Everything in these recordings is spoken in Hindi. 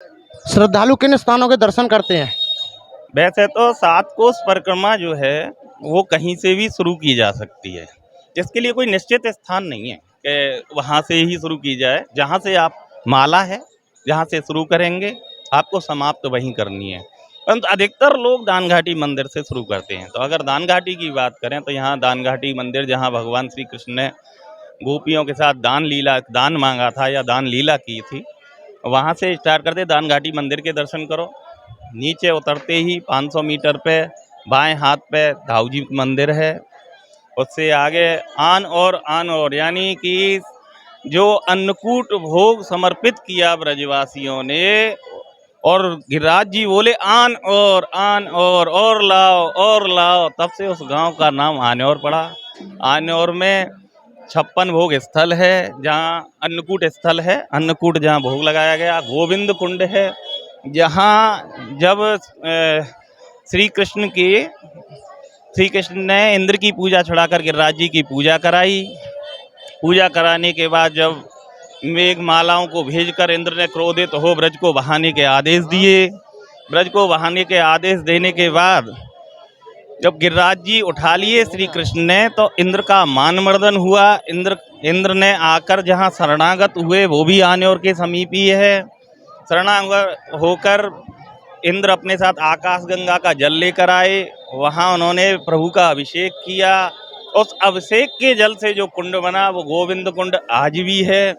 श्रद्धालु किन स्थानों के दर्शन करते हैं? वैसे तो सात कोस परिक्रमा जो है वो कहीं से भी शुरू की जा सकती है। इसके लिए कोई निश्चित स्थान नहीं है कि वहाँ से ही शुरू की जाए। जहाँ से आप माला है, जहाँ से शुरू करेंगे आपको समाप्त वहीं करनी है। परंतु अधिकतर लोग दानघाटी मंदिर से शुरू करते हैं। तो अगर दानघाटी की बात करें तो यहाँ दानघाटी मंदिर, जहाँ भगवान श्री कृष्ण ने गोपियों के साथ दान मांगा था या दान लीला की थी, वहाँ से स्टार्ट करते दानघाटी मंदिर के दर्शन करो। नीचे उतरते ही 500 मीटर पे बाएं हाथ पे दाऊ जी मंदिर है। उससे आगे आन और यानी कि जो अन्नकूट भोग समर्पित किया ब्रजवासियों ने, और गिरिराज जी बोले आन और लाओ, तब से उस गांव का नाम आन्योर पड़ा। आन्योर में 56 भोग स्थल है, जहाँ अन्नकूट स्थल है, अन्नकूट जहाँ भोग लगाया गया। गोविंद कुंड है, जहाँ जब श्री कृष्ण ने इंद्र की पूजा छुड़ाकर गिरिराज जी की पूजा कराई। पूजा कराने के बाद जब मेघ मालाओं को भेजकर इंद्र ने क्रोधित हो ब्रज को बहाने के आदेश दिए। ब्रज को बहाने के आदेश देने के बाद जब गिरिराज जी उठा लिए श्री कृष्ण ने, तो इंद्र का मान मर्दन हुआ। इंद्र ने आकर जहाँ शरणागत हुए वो भी आन्योर के समीप ही है। शरणागत होकर इंद्र अपने साथ आकाश गंगा का जल लेकर आए। वहाँ उन्होंने प्रभु का अभिषेक किया। उस अभिषेक के जल से जो कुंड बना वो गोविंद कुंड आज भी है।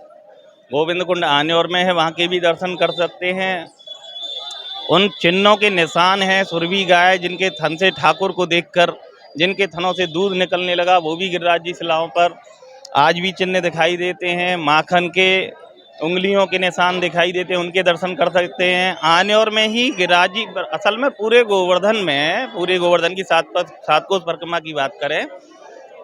गोविंद कुंड आन्योर में है, वहाँ के भी दर्शन कर सकते हैं। उन चिन्हों के निशान हैं। सुरभि गाय जिनके थन से ठाकुर को देखकर जिनके थनों से दूध निकलने लगा, वो भी गिरिराज जी शिलाओं पर आज भी चिन्ह दिखाई देते हैं। माखन के उंगलियों के निशान दिखाई देते हैं, उनके दर्शन कर सकते हैं। आन्योर में ही गिरिराज जी, असल में पूरे गोवर्धन की सात कोस परिक्रमा की बात करें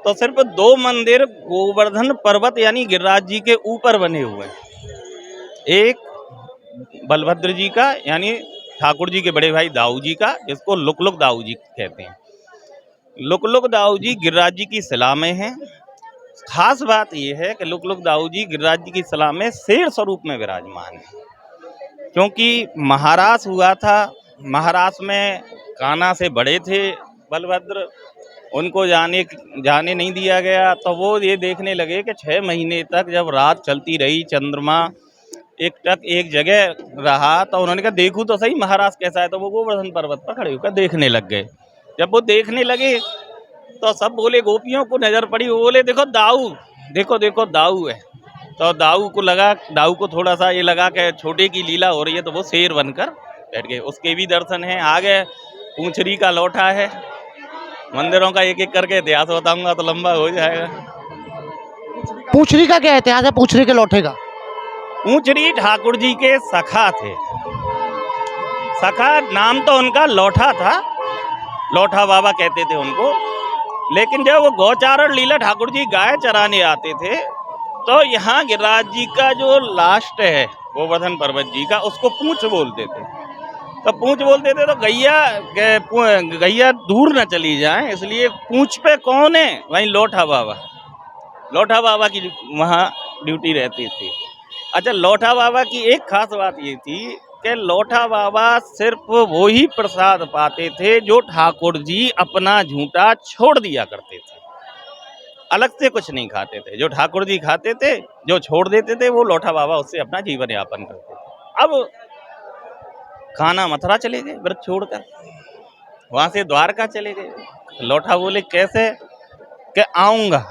तो सिर्फ 2 मंदिर गोवर्धन पर्वत यानी गिरिराज जी के ऊपर बने हुए हैं। एक बलभद्र जी का यानी ठाकुर जी के बड़े भाई दाऊ जी का, जिसको लुक दाऊ जी कहते हैं। लुक दाऊ जी गिरिराज जी की शिला में है। खास बात यह है कि लुक दाऊ जी गिरिराज जी की शिला में शेर स्वरूप में विराजमान है, क्योंकि महारास हुआ था। महारास में कान्हा से बड़े थे बलभद्र, उनको जाने नहीं दिया गया। तो वो ये देखने लगे कि 6 महीने तक जब रात चलती रही, चंद्रमा एक जगह रहा, तो उन्होंने कहा देखूं तो सही महाराज कैसा है। तो वो गोवर्धन पर्वत पर खड़े होकर देखने लग गए। जब वो देखने लगे तो सब बोले, गोपियों को नजर पड़ी, वो बोले देखो दाऊ, देखो दाऊ है। तो दाऊ को थोड़ा सा ये लगा कि छोटे की लीला हो रही है, तो वो शेर बनकर बैठ गए। उसके भी दर्शन हैं। आगे पूंछरी का लौठा है। मंदिरों का एक एक करके इतिहास बताऊंगा तो लंबा हो जाएगा। पूंछरी का क्या इतिहास है? पूंछरी के लौठे का? पूंछरी ठाकुर जी के सखा थे। सखा नाम तो उनका लौठा था, लौठा बाबा कहते थे उनको। लेकिन जब वो गौचारण लीला ठाकुर जी गाय चराने आते थे, तो यहाँ गिरिराज जी का जो लास्ट है गोवर्धन पर्वत जी का, उसको पूंछ बोलते थे। तो पूंछ बोलते थे तो गैया दूर न चली जाए, इसलिए पूंछ पे कौन है? वहीं लौठा बाबा की वहाँ ड्यूटी रहती थी। अच्छा, लौठा बाबा की एक खास बात ये थी कि लौठा बाबा सिर्फ वो ही प्रसाद पाते थे जो ठाकुर जी अपना झूठा छोड़ दिया करते थे। अलग से कुछ नहीं खाते थे। जो ठाकुर जी खाते थे, जो छोड़ देते थे, वो लौठा बाबा उससे अपना जीवन यापन करते थे। अब कान्हा मथुरा चले गए व्रत छोड़कर, वहां से द्वारका चले गए। लौठा बोले कैसे? कि आऊंगा।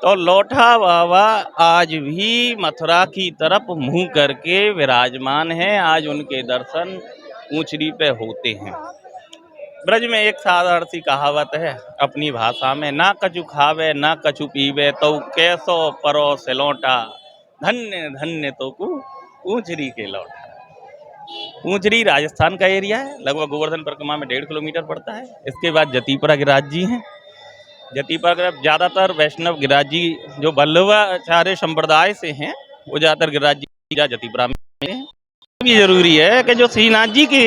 तो लौठा बाबा आज भी मथुरा की तरफ मुंह करके विराजमान हैं। आज उनके दर्शन पूंछरी पे होते हैं। ब्रज में एक साधारण सी कहावत है अपनी भाषा में, ना कछु खावे ना कछु पीवे तो कैसो परोस लौटा, धन्य धन्य तो को पूंछरी के लौटा। पूंछरी राजस्थान का एरिया है, लगभग गोवर्धन परिक्रमा में 1.5 किलोमीटर पड़ता है। इसके बाद जतीपुरा गिरिराज जी हैं। जतीपुरा ज़्यादातर वैष्णव गिरिराज जी जो वल्लभाचार्य संप्रदाय से हैं, वो ज़्यादातर गिरिराज जी जतीपुरा में हैं। ये जरूरी है कि जो श्रीनाथ जी के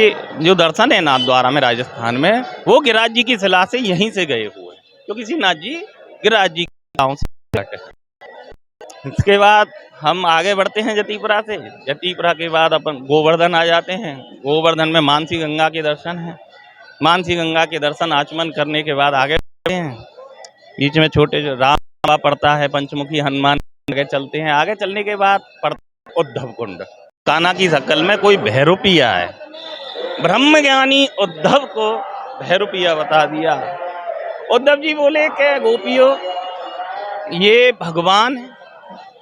जो दर्शन है नाथ द्वारा में राजस्थान में, वो गिरिराज जी की शिला से यहीं से गए हुए हैं, क्योंकि श्रीनाथ जी गिरिराज जी के गाँव से इसके बाद हम आगे बढ़ते हैं जतीपुरा से। जतीपुरा के बाद अपन गोवर्धन आ जाते हैं। गोवर्धन में मानसी गंगा के दर्शन हैं। मानसी गंगा के दर्शन आचमन करने के बाद आगे बढ़ते हैं। बीच में छोटे जो राम पड़ता है, पंचमुखी हनुमान, आगे चलते हैं। आगे चलने के बाद पड़ता है उद्धव कुंड। कान्हा की शक्ल में कोई भैरूपिया है। ब्रह्म ज्ञानी उद्धव को भैरूपिया बता दिया। उद्धव जी बोले कि गोपियों, ये भगवान है,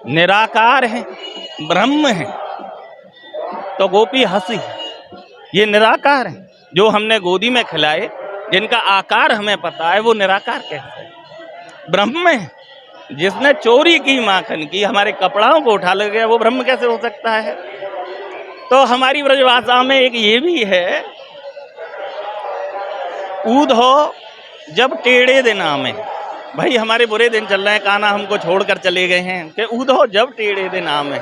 निराकार है, ब्रह्म है। तो गोपी हंसी, ये निराकार है, जो हमने गोदी में खिलाए, जिनका आकार हमें पता है, वो निराकार कैसे है? ब्रह्म है। जिसने चोरी की माखन की, हमारे कपड़ाओं को उठा ले गया, वो ब्रह्म कैसे हो सकता है? तो हमारी ब्रजभाषा में एक ये भी है, ऊधो जब टेढ़े दिन आमे। भाई हमारे बुरे दिन चल रहे हैं, कान्हा हमको छोड़कर चले गए हैं, कि ऊधो जब टेढ़े दिन आमे,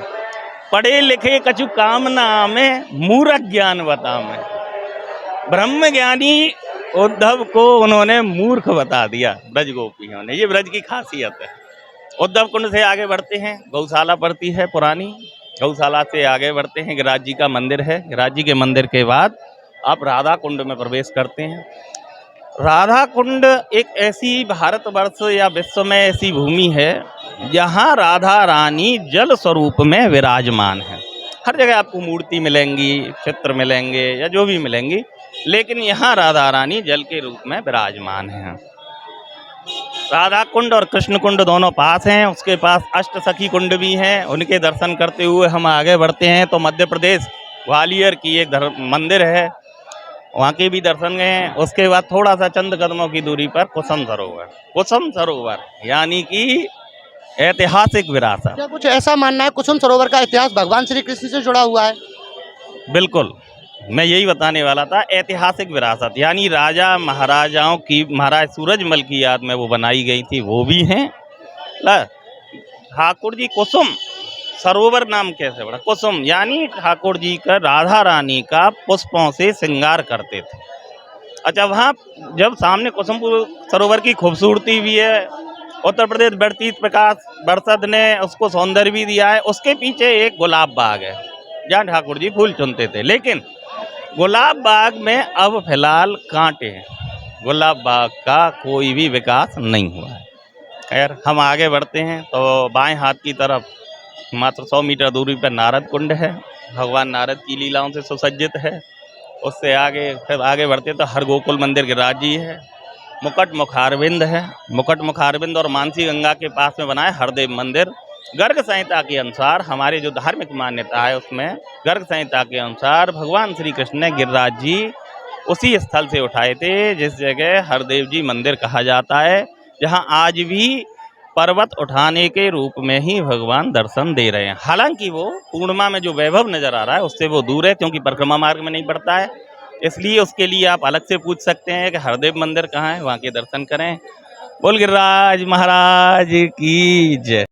पढ़े लिखे कछु काम ना आमे, मूर्ख ज्ञान बतामे। ब्रह्म ज्ञानी उद्धव को उन्होंने मूर्ख बता दिया ब्रज गोपियों ने। ये ब्रज की खासियत है। उद्धव कुंड से आगे बढ़ते हैं, गौशाला पड़ती है पुरानी। गौशाला से आगे बढ़ते हैं, गिरिराज जी का मंदिर है। गिरिराज जी के मंदिर के बाद आप राधा कुंड में प्रवेश करते हैं। राधा कुंड एक ऐसी भारतवर्ष या विश्व में ऐसी भूमि है जहाँ राधा रानी जल स्वरूप में विराजमान है। हर जगह आपको मूर्ति मिलेंगी, चित्र मिलेंगे या जो भी मिलेंगी, लेकिन यहाँ राधा रानी जल के रूप में विराजमान है। राधा कुंड और कृष्ण कुंड दोनों पास हैं। उसके पास अष्ट सखी कुंड भी हैं। उनके दर्शन करते हुए हम आगे बढ़ते हैं तो मध्य प्रदेश ग्वालियर की एक मंदिर है, वहाँ के भी दर्शन गए हैं। उसके बाद थोड़ा सा चंद कदमों की दूरी पर कुसुम सरोवर। कुसुम सरोवर यानी कि ऐतिहासिक विरासत। क्या कुछ ऐसा मानना है कुसुम सरोवर का इतिहास भगवान श्री कृष्ण से जुड़ा हुआ है? बिल्कुल, मैं यही बताने वाला था। ऐतिहासिक विरासत यानी राजा महाराजाओं की, महाराज सूरजमल की याद में वो बनाई गई थी, वो भी हैं। ठाकुर जी कुसुम सरोवर नाम कैसे पड़ा? कुसुम यानी ठाकुर जी का, राधा रानी का पुष्पों से श्रृंगार करते थे। अच्छा, वहाँ जब सामने कुसुम सरोवर की खूबसूरती भी है, उत्तर प्रदेश व्यतीत प्रकाश बरसद ने उसको सौंदर्य भी दिया है। उसके पीछे एक गुलाब बाग है जहाँ ठाकुर जी फूल चुनते थे, लेकिन गुलाब बाग में अब फिलहाल कांटे हैं। गुलाब बाग का कोई भी विकास नहीं हुआ है। खैर, हम आगे बढ़ते हैं तो बाएं हाथ की तरफ मात्र 100 मीटर दूरी पर नारद कुंड है। भगवान नारद की लीलाओं से सुसज्जित है। उससे आगे फिर आगे बढ़ते तो हरगोकुल मंदिर गिरिराज जी है। मुकट मुखारविंद है। मुकट मुखारविंद और मानसी गंगा के पास में बना है हरदेव मंदिर। गर्ग संहिता के अनुसार, हमारे जो धार्मिक मान्यता है उसमें गर्ग संहिता के अनुसार भगवान श्री कृष्ण ने गिरिराज जी उसी स्थल से उठाए थे जिस जगह हरदेव जी मंदिर कहा जाता है, जहां आज भी पर्वत उठाने के रूप में ही भगवान दर्शन दे रहे हैं। हालांकि वो पूर्णिमा में जो वैभव नजर आ रहा है उससे वो दूर है, क्योंकि परिक्रमा मार्ग में नहीं पड़ता है। इसलिए उसके लिए आप अलग से पूछ सकते हैं कि हरदेव मंदिर कहाँ है, वहाँ के दर्शन करें। बोल गिरिराज महाराज की जय।